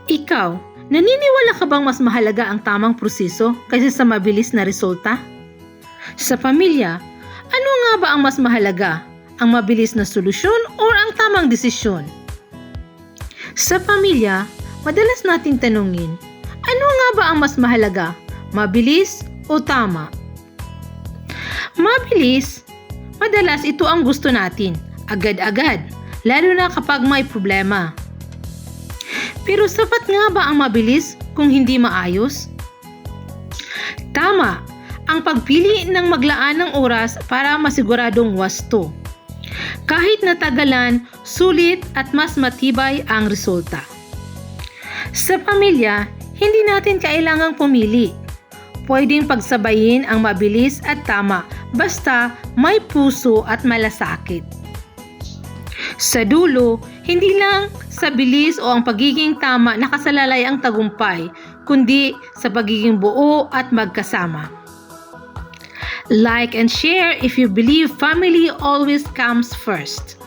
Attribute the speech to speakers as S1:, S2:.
S1: Ikaw, naniniwala ka bang mas mahalaga ang tamang proseso kaysa sa mabilis na resulta? Sa pamilya, ano nga ba ang mas mahalaga? Ang mabilis na solusyon o ang tamang desisyon? Sa pamilya, madalas nating tanungin, ano nga ba ang mas mahalaga? Mabilis o tama? Mabilis, madalas ito ang gusto natin, agad-agad, lalo na kapag may problema. Pero sapat nga ba ang mabilis kung hindi maayos? Tama, ang pagpili ng maglaan ng oras para masiguradong wasto. Kahit natagalan, sulit at mas matibay ang resulta. Sa pamilya, hindi natin kailangang pumili. Pwedeng pagsabayin ang mabilis at tama basta may puso at malasakit. Sa dulo, hindi lang sa bilis o ang pagiging tama nakasalalay ang tagumpay, kundi sa pagiging buo at magkasama. Like and share if you believe family always comes first.